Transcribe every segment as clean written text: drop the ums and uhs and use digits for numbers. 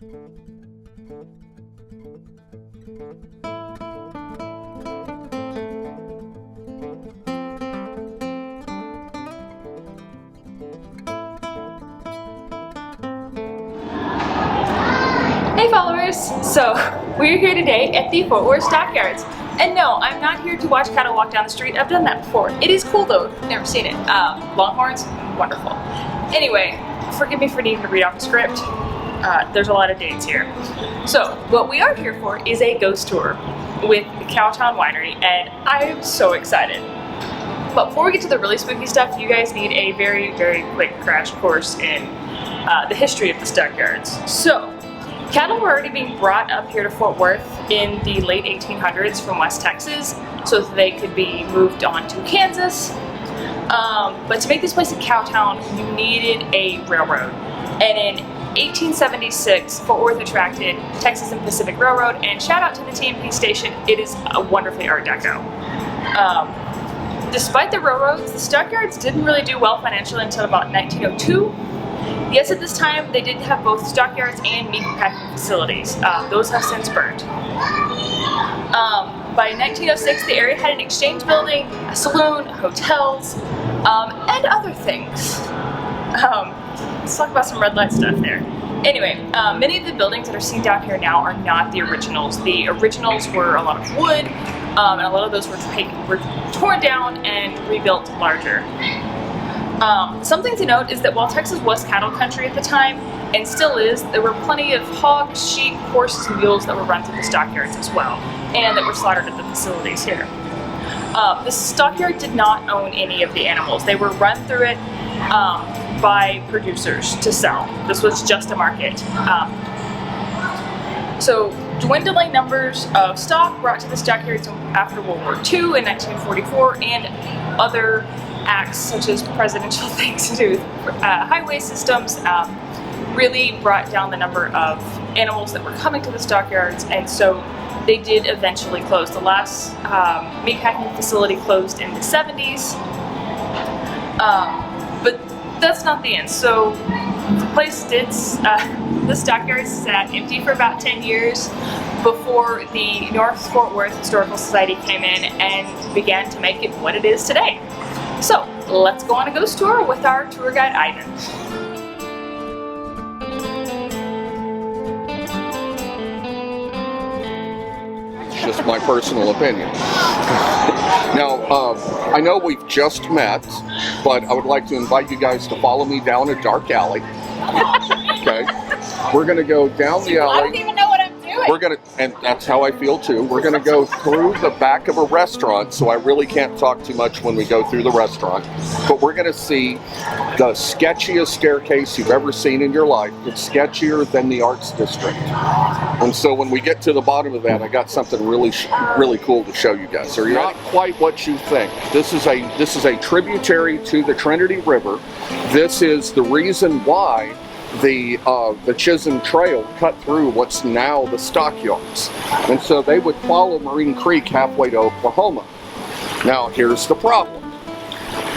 Hey followers! So, we're here today at the Fort Worth Stockyards. And no, I'm not here to watch cattle walk down the street. I've done that before. It is cool though. Never seen it. Longhorns? Wonderful. Anyway, forgive me for needing to read off the script. There's a lot of dates here. So, what we are here for is a ghost tour with the Cowtown Winery, and I am so excited. But before we get to the really spooky stuff, you guys need a very, very quick crash course in the history of the Stockyards. So, cattle were already being brought up here to Fort Worth in the late 1800s from West Texas so that they could be moved on to Kansas. But to make this place a cowtown, you needed a railroad. And in 1876, Fort Worth attracted Texas and Pacific Railroad, and shout out to the TMP station, it is a wonderfully Art Deco. Despite the railroads, the Stockyards didn't really do well financially until about 1902. Yes, at this time, they did have both stockyards and meat packing facilities. Those have since burned. By 1906, the area had an exchange building, a saloon, hotels, and other things. Let's talk about some red light stuff there. Anyway, many of the buildings that are seen down here now are not the originals. The originals were a lot of wood, and a lot of those were torn down and rebuilt larger. Something to note is that while Texas was cattle country at the time, and still is, there were plenty of hogs, sheep, horses, and mules that were run through the stockyards as well, and that were slaughtered at the facilities here. The stockyard did not own any of the animals. They were run through it by producers to sell. This was just a market. So dwindling numbers of stock brought to the stockyards after World War II in 1944, and other acts such as presidential things to do with highway systems really brought down the number of animals that were coming to the stockyards, and so they did eventually close. The last meatpacking facility closed in the 70s, but that's not the end. So the place did, the stockyards sat empty for about 10 years before the North Fort Worth Historical Society came in and began to make it what it is today. So, let's go on a ghost tour with our tour guide, Ivan. It's just my personal opinion. Now, I know we've just met, but I would like to invite you guys to follow me down a dark alley. Okay? We're going to go down the alley. I don't even know what I'm doing. We're going to, and that's how I feel too, we're going to go through the back of a restaurant, so I really can't talk too much when we go through the restaurant, but we're going to see the sketchiest staircase you've ever seen in your life. It's sketchier than the Arts District. And so when we get to the bottom of that, I got something really cool to show you guys. So you're not quite what you think. This is a tributary to the Trinity River. This is the reason why the Chisholm Trail cut through what's now the Stockyards. And so they would follow Marine Creek halfway to Oklahoma. Now here's the problem.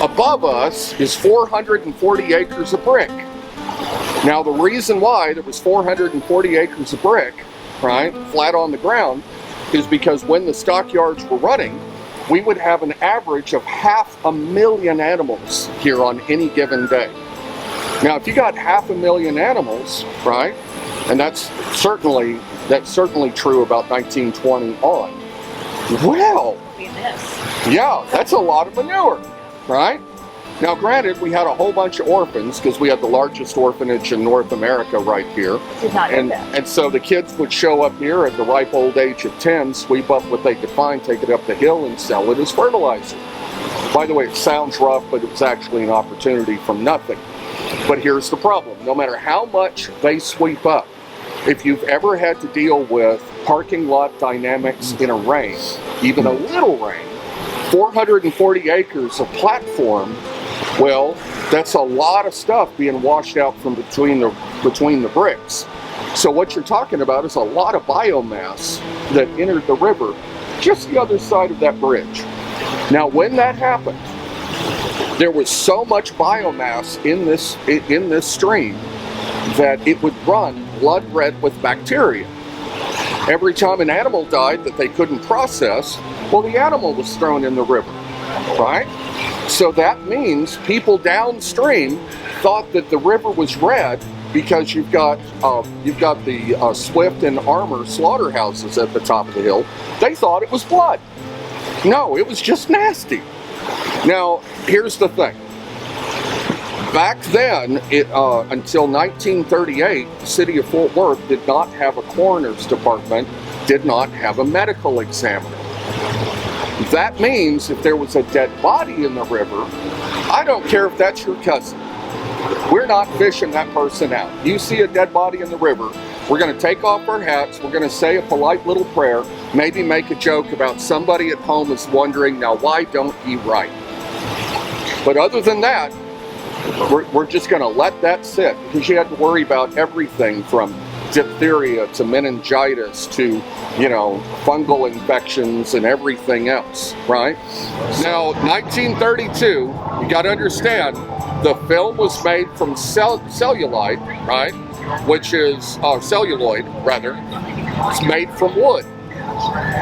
Above us is 440 acres of brick. Now the reason why there was 440 acres of brick, right, flat on the ground, is because when the stockyards were running, we would have an average of 500,000 animals here on any given day. Now, if you got 500,000 animals, right, and that's certainly true about 1920 on. Well, yeah, that's a lot of manure, right? Now, granted, we had a whole bunch of orphans because we had the largest orphanage in North America right here. Did not know that. And so the kids would show up here at the ripe old age of 10, sweep up what they could find, take it up the hill, and sell it as fertilizer. By the way, it sounds rough, but it was actually an opportunity from nothing. But here's the problem. No matter how much they sweep up, if you've ever had to deal with parking lot dynamics in a rain, even a little rain, 440 acres of platform, well, that's a lot of stuff being washed out from between the bricks. So what you're talking about is a lot of biomass that entered the river just the other side of that bridge. Now, when that happened, there was so much biomass in this stream that it would run blood red with bacteria. Every time an animal died that they couldn't process, well, the animal was thrown in the river, right? So that means people downstream thought that the river was red because you've got the Swift and Armour slaughterhouses at the top of the hill. They thought it was blood. No, it was just nasty. Now, here's the thing. Back then, until 1938, the city of Fort Worth did not have a coroner's department, did not have a medical examiner. That means if there was a dead body in the river, I don't care if that's your cousin. We're not fishing that person out. You see a dead body in the river, we're going to take off our hats, we're going to say a polite little prayer, maybe make a joke about somebody at home is wondering, now why don't ye write? But other than that, we're just going to let that sit, because you had to worry about everything from diphtheria to meningitis to, fungal infections and everything else, right? Now, 1932, you got to understand, the film was made from celluloid, right? Which is, celluloid, rather. It's made from wood.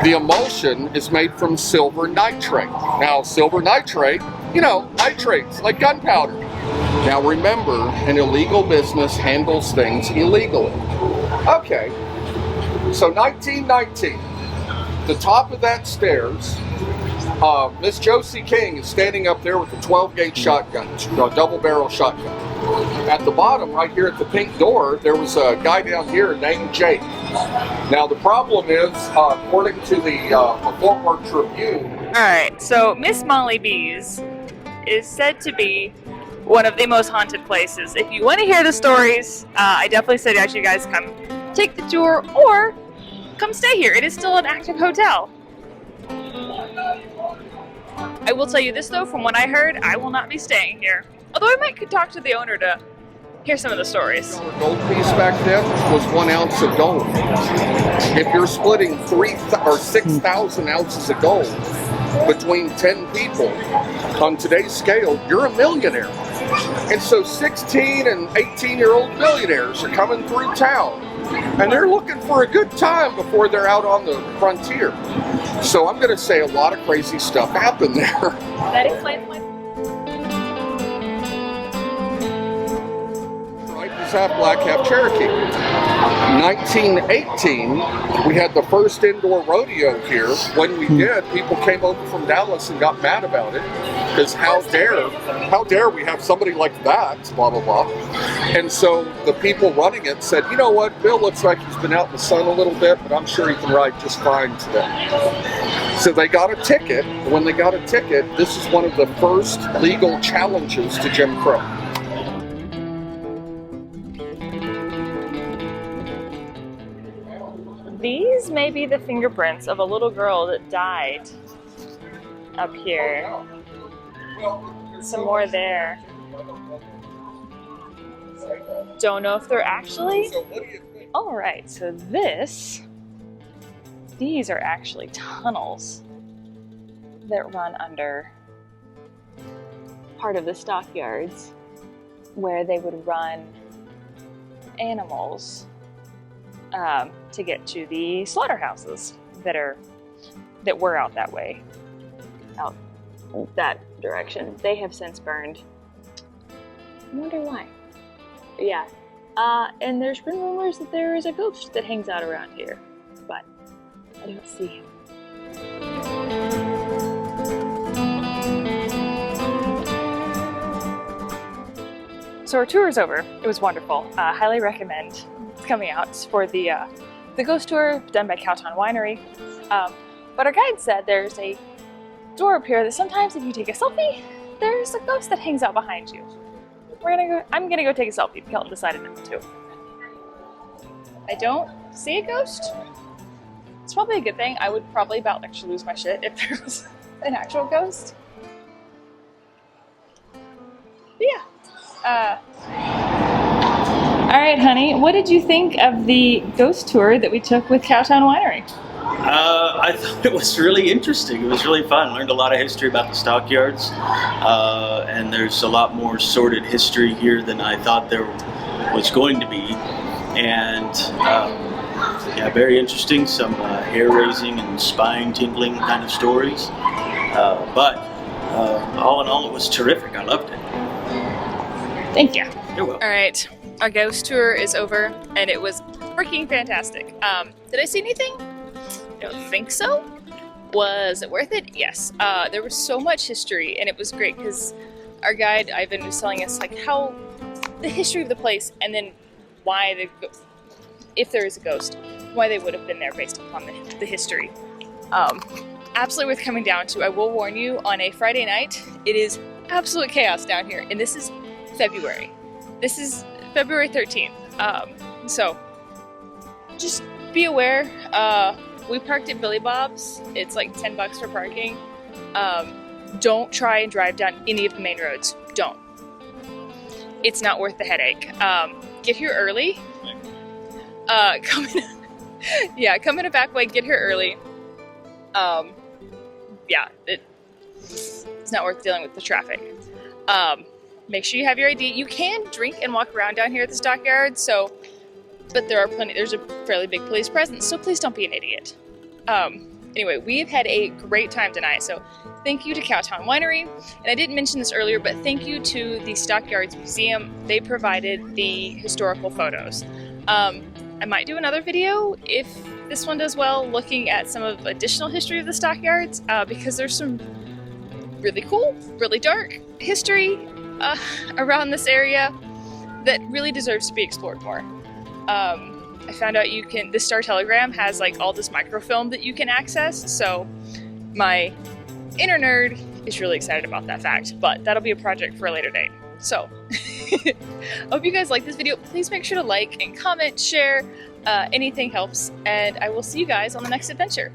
The emulsion is made from silver nitrate. Now, silver nitrate, nitrates, like gunpowder. Now remember, an illegal business handles things illegally. Okay, so 1919, the top of that stairs, Miss Josie King is standing up there with a 12-gauge shotgun, a double-barrel shotgun. At the bottom, right here at the pink door, there was a guy down here named Jake. Now the problem is, according to the Fort Worth Tribune... Alright, so Miss Molly B's is said to be one of the most haunted places. If you want to hear the stories, I definitely suggest you guys come take the tour or come stay here. It is still an active hotel. I will tell you this though, from what I heard, I will not be staying here. Although I might talk to the owner to hear some of the stories. The gold piece back then was 1 ounce of gold. If you're splitting 6,000 ounces of gold between 10 people on today's scale, you're a millionaire. And so 16 and 18-year-old millionaires are coming through town, and they're looking for a good time before they're out on the frontier. So I'm going to say a lot of crazy stuff happened there. That explains my... Half black, half Cherokee. 1918, we had the first indoor rodeo here. When we did, people came over from Dallas and got mad about it, because how dare we have somebody like that, blah, blah, blah. And so the people running it said, you know what, Bill looks like he's been out in the sun a little bit, but I'm sure he can ride just fine today. So they got a ticket. When they got a ticket, this is one of the first legal challenges to Jim Crow. These may be the fingerprints of a little girl that died up here. Some more there. Don't know if they're actually... Alright, so these are actually tunnels that run under part of the stockyards where they would run animals to get to the slaughterhouses that were out that way, out that direction. They have since burned. I wonder why. But yeah, and there's been rumors that there is a ghost that hangs out around here, but I don't see him. So our tour is over. It was wonderful. Highly recommend coming out for the ghost tour done by Cowtown Winery. But our guide said there's a door up here that sometimes if you take a selfie, there's a ghost that hangs out behind you. I'm gonna go take a selfie. Kelton decided not to. I don't see a ghost. It's probably a good thing. I would probably about actually lose my shit if there was an actual ghost. But yeah. All right, honey, what did you think of the ghost tour that we took with Cowtown Winery? I thought it was really interesting. It was really fun. Learned a lot of history about the Stockyards, and there's a lot more sordid history here than I thought there was going to be. and yeah, very interesting. Some hair-raising and spine-tingling kind of stories. But all in all, it was terrific. I loved it. Thank you. You're welcome. All right, our ghost tour is over, and it was freaking fantastic. Did I see anything? I don't think so. Was it worth it? Yes. There was so much history, and it was great because our guide Ivan was telling us like how the history of the place, and then why if there is a ghost, why they would have been there based upon the history. Absolutely worth coming down to. I will warn you, on a Friday night, it is absolute chaos down here, and this is February. This is February 13th. So just be aware. We parked at Billy Bob's. It's like $10 for parking. Don't try and drive down any of the main roads. Don't. It's not worth the headache. Get here early. Come in a back way. Get here early. Yeah, it's not worth dealing with the traffic. Make sure you have your ID. You can drink and walk around down here at the Stockyards, but there's a fairly big police presence, so please don't be an idiot. Anyway, we've had a great time tonight, so thank you to Cowtown Winery, and I didn't mention this earlier, but thank you to the Stockyards Museum. They provided the historical photos. I might do another video if this one does well, looking at some of additional history of the Stockyards, because there's some really cool, really dark history around this area that really deserves to be explored more. I found out the Star Telegram has like all this microfilm that you can access, so my inner nerd is really excited about that fact, but that'll be a project for a later date. So, hope you guys like this video. Please make sure to like and comment, share, anything helps, and I will see you guys on the next adventure.